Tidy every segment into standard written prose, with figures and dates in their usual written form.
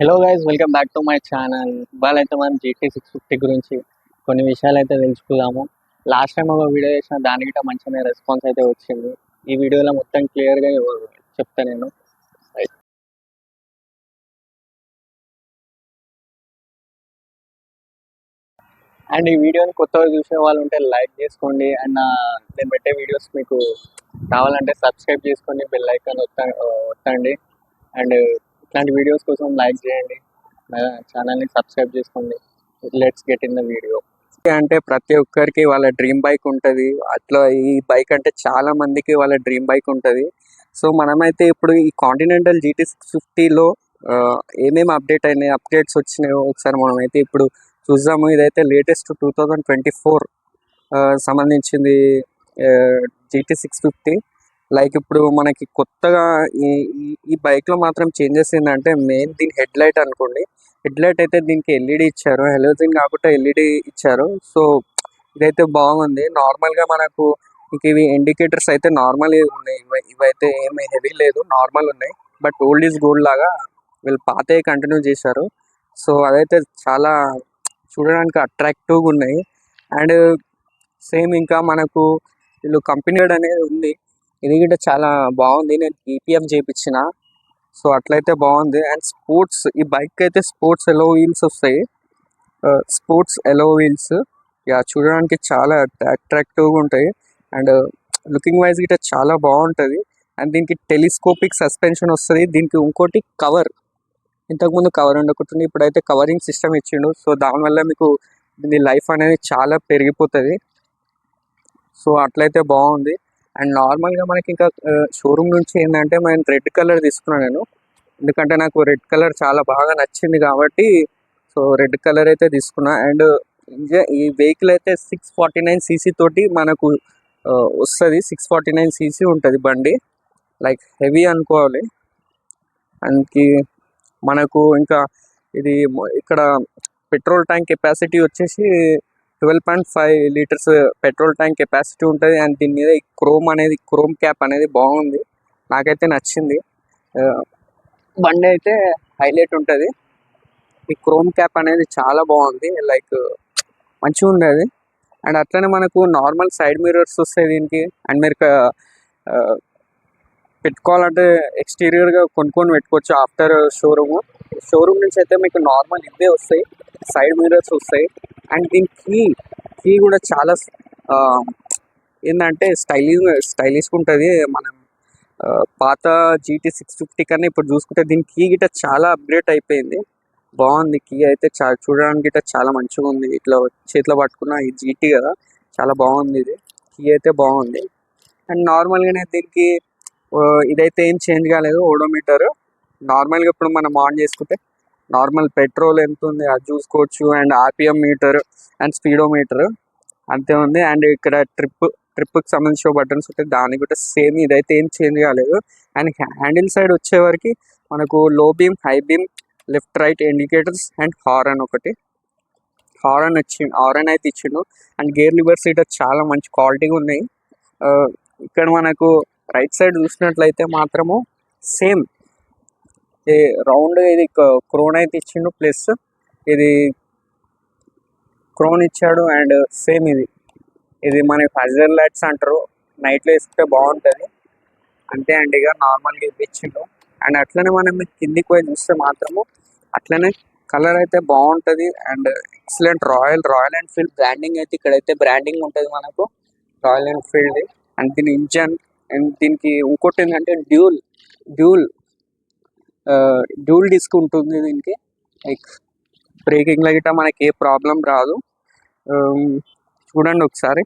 Hello guys, welcome back to my channel. ఇవాళైతే మనం GT 650 గురించి కొన్ని విషయాలు అయితే తెలుసుకుందాము. లాస్ట్ టైం ఒక వీడియో చేసిన దానికి మంచిగా రెస్పాన్స్ అయితే వచ్చింది. ఈ వీడియోలో మొత్తం క్లియర్గా చెప్తా నేను. అండ్ ఈ వీడియోని కొత్తగా చూసే వాళ్ళు ఉంటే లైక్ చేసుకోండి. అండ్ నేను పెట్టే వీడియోస్ మీకు కావాలంటే సబ్స్క్రైబ్ చేసుకొని బెల్ ఐకాన్ వత్తండి. అండ్ ఇట్లాంటి వీడియోస్ కోసం లైక్ చేయండి, ఛానల్ని సబ్స్క్రైబ్ చేసుకోండి. Let's get in the video. అంటే ప్రతి ఒక్కరికి వాళ్ళ డ్రీమ్ బైక్ ఉంటుంది. అట్లా ఈ బైక్ అంటే చాలా మందికి వాళ్ళ డ్రీమ్ బైక్ ఉంటుంది. సో మనమైతే ఇప్పుడు ఈ కాంటినెంటల్ GT 650లో ఏమేమి అప్డేట్స్ వచ్చినాయో ఒకసారి మనమైతే ఇప్పుడు చూద్దాము. ఇదైతే లేటెస్ట్ 2024 సంబంధించింది GT 650. లైక్ ఇప్పుడు మనకి కొత్తగా ఈ ఈ బైక్లో మాత్రం చేంజెస్ ఏంటంటే మెయిన్ దీని హెడ్ లైట్ అనుకోండి. హెడ్ లైట్ అయితే దీనికి LED ఇచ్చారు, హెలోజన్ కాకుండా LED ఇచ్చారు. సో ఇదైతే బాగుంది. నార్మల్గా మనకు ఇంక ఇవి ఇండికేటర్స్ అయితే నార్మల్ ఉన్నాయి. ఇవైతే ఏమి హెవీ లేదు, నార్మల్ ఉన్నాయి. బట్ ఓల్డ్ ఈజ్ గోల్డ్ లాగా వీళ్ళు పాతవి కంటిన్యూ చేశారు. సో అదైతే చాలా చూడడానికి అట్రాక్టివ్గా ఉన్నాయి. అండ్ సేమ్ ఇంకా మనకు వీళ్ళు కంపెనీ అనేది ఉంది. ఇది కూడా చాలా బాగుంది. నేను EPF చేయించిన, సో అట్లయితే బాగుంది. అండ్ స్పోర్ట్స్, ఈ బైక్ అయితే స్పోర్ట్స్ ఎలో వీల్స్ వస్తాయి. స్పోర్ట్స్ ఎలో వీల్స్ చూడడానికి చాలా అట్రాక్టివ్గా ఉంటాయి. అండ్ లుకింగ్ వైజ్ గిట్ట చాలా బాగుంటుంది. అండ్ దీనికి టెలిస్కోపిక్ సస్పెన్షన్ వస్తుంది. దీనికి ఇంకోటి కవర్, ఇంతకుముందు కవర్ ఉండకుంటుంది, ఇప్పుడైతే కవరింగ్ సిస్టమ్ ఇచ్చిండు. సో దానివల్ల మీకు దీని లైఫ్ అనేది చాలా పెరిగిపోతుంది. సో అట్లయితే బాగుంది. అండ్ నార్మల్గా మనకి ఇంకా షోరూమ్ నుంచి ఏంటంటే నేను రెడ్ కలర్ తీసుకున్నాను నేను, ఎందుకంటే నాకు రెడ్ కలర్ చాలా బాగా నచ్చింది కాబట్టి సో రెడ్ కలర్ అయితే తీసుకున్నా. అండ్ ఈ వెహికల్ అయితే 649cc తోటి మనకు వస్తుంది. 649cc ఉంటుంది బండి, లైక్ హెవీ అనుకోవాలి. అందుకే మనకు ఇంకా ఇది ఇక్కడ పెట్రోల్ ట్యాంక్ కెపాసిటీ వచ్చేసి 12.5 లీటర్స్ పెట్రోల్ ట్యాంక్ కెపాసిటీ ఉంటుంది. అండ్ దీని మీద ఈ క్రోమ్ క్యాప్ అనేది బాగుంది, నాకైతే నచ్చింది. బండి అయితే హైలైట్ ఉంటుంది. ఈ క్రోమ్ క్యాప్ అనేది చాలా బాగుంది, లైక్ మంచిగా ఉంది అది. అండ్ అట్లనే మనకు నార్మల్ సైడ్ మిర్రర్స్ వస్తాయి దీనికి. అండ్ మీరు పెట్టుకోవాలంటే ఎక్స్టీరియర్గా కొనుక్కొని పెట్టుకోవచ్చు ఆఫ్టర్ షోరూమ్ నుంచి అయితే మీకు నార్మల్ ఇవే వస్తాయి, సైడ్ మిర్రర్స్ వస్తాయి. అండ్ దీనికి కీ కూడా చాలా ఏంటంటే స్టైలిష్గా ఉంటుంది. మనం పాత GT 650 కన్నా ఇప్పుడు చూసుకుంటే దీని కీ గిట్ట చాలా అప్గ్రేడ్ అయిపోయింది. బాగుంది కీ అయితే, చూడడానికి గిట్ట చాలా మంచిగా ఉంది. ఇట్లా చేతిలో పట్టుకున్న ఈ GT కదా, చాలా బాగుంది. ఇది కీ అయితే బాగుంది. అండ్ నార్మల్గానే దీనికి ఇదైతే ఏం చేంజ్ కాలేదు. ఓడోమీటర్ నార్మల్గా ఇప్పుడు మనం ఆన్ చేసుకుంటే నార్మల్ పెట్రోల్ ఎంత ఉంది అది చూసుకోవచ్చు. And RPM meter and speedometer అంతే ఉంది. అండ్ ఇక్కడ ట్రిప్కి సంబంధించిన బటన్స్ ఉంటాయి, దానికి కూడా సేమ్ ఇదైతే ఏం చేంజ్ కాలేదు. అండ్ హ్యాండిల్ సైడ్ వచ్చేవరకు మనకు లో beam, high beam, left right indicators and horn అయితే ఇచ్చిండు. అండ్ గేర్ లివర్స్ ఇట చాలా మంచి క్వాలిటీగా ఉన్నాయి. ఇక్కడ మనకు రైట్ సైడ్ చూసినట్లయితే మాత్రము సేమ్ రౌండ్ ఇది క్రోన్ అయితే ఇచ్చిండు, ప్లస్ ఇది క్రోన్ ఇచ్చాడు. అండ్ సేమ్ ఇది మనకి హజర్ లైట్స్ అంటారు, నైట్లో వేసుకుంటే బాగుంటుంది అంతే. అండ్ ఇక నార్మల్గా ఇది ఇచ్చిండు. అండ్ అట్లనే మనం కిందికి పోయి చూస్తే మాత్రము అట్లనే కలర్ అయితే బాగుంటుంది. And excellent royal Enfield branding అయితే ఇక్కడైతే బ్రాండింగ్ ఉంటుంది మనకు, రాయల్ ఎన్ఫీల్డ్. అండ్ దీని ఇంజన్, అండ్ దీనికి ఇంకోటి ఏంటంటే డ్యూల్ డిస్క్ ఉంటుంది దీనికి. లైక్ బ్రేకింగ్లో గిట్ట మనకి ఏ ప్రాబ్లం రాదు. చూడండి ఒకసారి.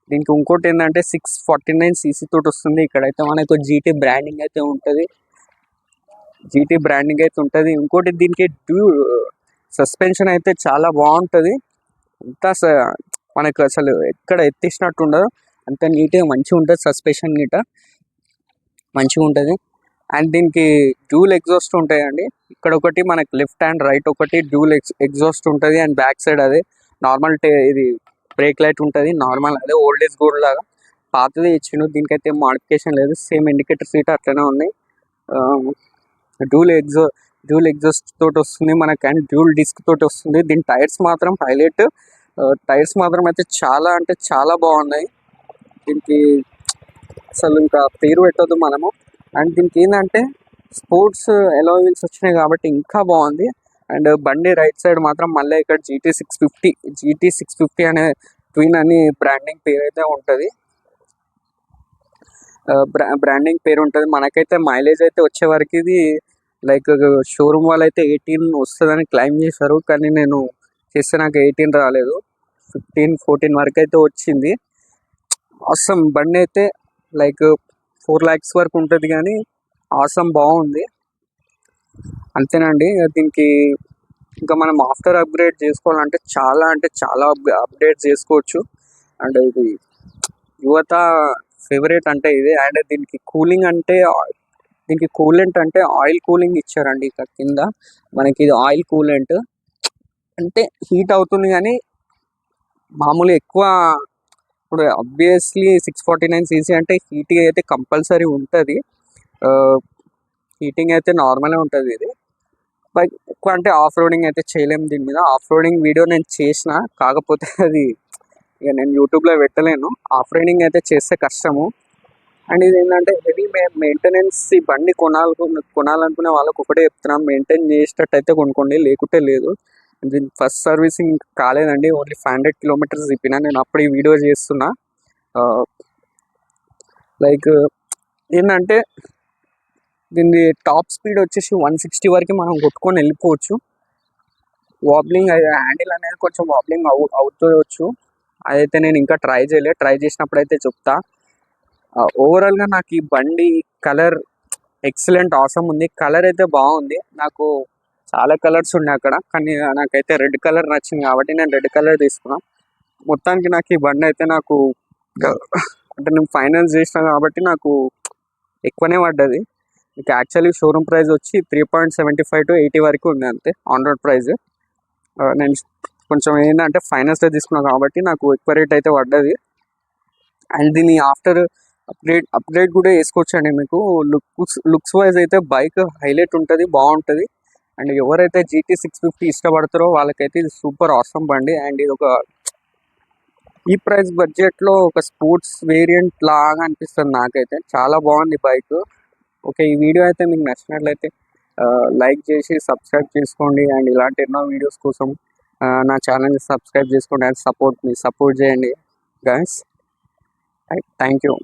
దీనికి ఇంకోటి ఏంటంటే 649cc తోటి వస్తుంది. ఇక్కడైతే మనకు GT బ్రాండింగ్ అయితే ఉంటుంది. ఇంకోటి దీనికి సస్పెన్షన్ అయితే చాలా బాగుంటుంది. అంతా మనకు అసలు ఎక్కడ ఎత్తిసినట్టు ఉండదు, అంత నీట్గా మంచిగా ఉంటుంది. సస్పెన్షన్ గిట్ట మంచిగా ఉంటుంది. అండ్ దీనికి డ్యూల్ ఎగ్జాస్ట్ ఉంటాయండి. ఇక్కడ ఒకటి మనకి లెఫ్ట్ అండ్ రైట్ ఒకటి డ్యూల్ ఎగ్జాస్ట్ ఉంటుంది. అండ్ బ్యాక్ సైడ్ అదే నార్మల్ ఇది బ్రేక్ లైట్ ఉంటుంది, నార్మల్ అదే ఓల్డ్ ఏజ్ గోల్డ్ లాగా పాతది ఇచ్చిండు. దీనికైతే మోడిఫికేషన్ లేదు, సేమ్ ఇండికేటర్ సీట్ అట్లనే ఉన్నాయి. డ్యూల్ ఎగ్జాస్ట్ తోటి వస్తుంది మనకి, అండ్ డ్యూల్ డిస్క్ తోటి వస్తుంది. దీని టైర్స్ మాత్రం హైలైట్. టైర్స్ మాత్రం అయితే చాలా అంటే చాలా బాగున్నాయి. దీనికి అసలు ఇంకా పేరు పెట్టొద్దు మనము. అండ్ దీనికి ఏంటంటే స్పోర్ట్స్ ఎలాయ్ వీల్స్ వచ్చినాయి కాబట్టి ఇంకా బాగుంది. అండ్ బండి రైట్ సైడ్ మాత్రం మళ్ళీ ఇక్కడ GT650 అనే ట్విన్ అని బ్రాండింగ్ పేరు అయితే ఉంటుంది. బ్రాండింగ్ పేరు ఉంటుంది. మనకైతే మైలేజ్ అయితే వచ్చే వరకు ఇది లైక్ షోరూమ్ వాళ్ళు అయితే 18 వస్తుందని క్లైమ్ చేశారు, కానీ నేను చేస్తే నాకు 18 రాలేదు, 15-14 వరకు అయితే వచ్చింది. ఆసమ్ బండి అయితే లైక్ 4 lakhs వరకు ఉంటుంది, కానీ ఆసమ్ బాగుంది. అంతేనండి. దీనికి ఇంకా మనం ఆఫ్టర్ అప్గ్రేడ్ చేసుకోవాలంటే చాలా అంటే చాలా అప్డేట్ చేసుకోవచ్చు. అండ్ ఇది యువత ఫేవరెట్ అంటే ఇదే. అండ్ దీనికి కూలింగ్ అంటే దీనికి కూలెంట్ అంటే ఆయిల్ కూలింగ్ ఇచ్చారండి. ఇక్కడ కింద మనకి ఇది ఆయిల్ కూలెంట్ అంటే హీట్ అవుతుంది, కానీ మామూలు ఎక్కువ ఇప్పుడు అబ్వియస్లీ 649cc అంటే హీటింగ్ అయితే కంపల్సరీ ఉంటుంది. హీటింగ్ అయితే నార్మల్గా ఉంటుంది. ఇది బైక్ ఎక్కువ అంటే ఆఫ్ రోడింగ్ అయితే చేయలేము దీని మీద. ఆఫ్ రోడింగ్ వీడియో నేను చేసిన, కాకపోతే అది ఇక నేను యూట్యూబ్లో పెట్టలేను. ఆఫ్ రోడింగ్ అయితే చేస్తే కష్టము. అండ్ ఇది ఏంటంటే హెవీ మెయింటెనెన్స్. ఈ బండి కొనాలనుకునే వాళ్ళకి ఒకటే చెప్తున్నాం, మెయింటైన్ చేసేటట్టు అయితే కొనుక్కోండి, లేకుంటే లేదు. దీని ఫస్ట్ సర్వీసింగ్ కాలేదండి, ఓన్లీ 500 kilometers తిప్పిన. నేను అప్పుడు ఈ వీడియో చేస్తున్నా. లైక్ ఏంటంటే దీని టాప్ స్పీడ్ వచ్చేసి 160 వరకు మనం కొట్టుకొని వెళ్ళిపోవచ్చు. వాబ్లింగ్ హ్యాండిల్ అనేది కొంచెం వాబ్లింగ్ అవుతుండొచ్చు, అదైతే నేను ఇంకా ట్రై చేయలేదు. ట్రై చేసినప్పుడు అయితే చెప్తా. ఓవరాల్గా నాకు ఈ బండి కలర్ ఎక్సలెంట్ ఆసమ్ ఉంది. కలర్ అయితే బాగుంది. నాకు చాలా కలర్స్ ఉన్నాయి అక్కడ, కానీ నాకైతే రెడ్ కలర్ నచ్చింది కాబట్టి నేను రెడ్ కలర్ తీసుకున్నాను. మొత్తానికి నాకు ఈ బండి అయితే నాకు అంటే నేను ఫైనాన్స్ చేసిన కాబట్టి నాకు ఎక్కువనే పడ్డది. మీకు యాక్చువల్లీ షోరూమ్ ప్రైస్ వచ్చి 3.75 to 80 వరకు ఉంది అంతే ఆన్ రోడ్ ప్రైస్. నేను కొంచెం ఏంటంటే ఫైనాన్స్లో తీసుకున్నాను కాబట్టి నాకు ఎక్కువ రేట్ అయితే పడ్డది. అండ్ దీన్ని ఆఫ్టర్ అప్గ్రేడ్ కూడా వేసుకోవచ్చు అండి. మీకు లుక్స్ వైజ్ అయితే బైక్ హైలైట్ ఉంటుంది, బాగుంటుంది. అండ్ ఎవరైతే GT650 ఇష్టపడతారో వాళ్ళకైతే ఇది సూపర్ ఆసమ్ బండి. అండ్ ఇది ఒక ఈ ప్రైస్ బడ్జెట్లో ఒక స్పోర్ట్స్ వేరియంట్ లాగా అనిపిస్తుంది నాకైతే. చాలా బాగుంది బైక్. ఓకే, ఈ వీడియో అయితే మీకు నచ్చినట్లయితే లైక్ చేసి సబ్స్క్రైబ్ చేసుకోండి. అండ్ ఇలాంటి ఎన్నో వీడియోస్ కోసం నా ఛానల్ని సబ్స్క్రైబ్ చేసుకోండి. అండ్ సపోర్ట్ చేయండి గైస్. Thank you.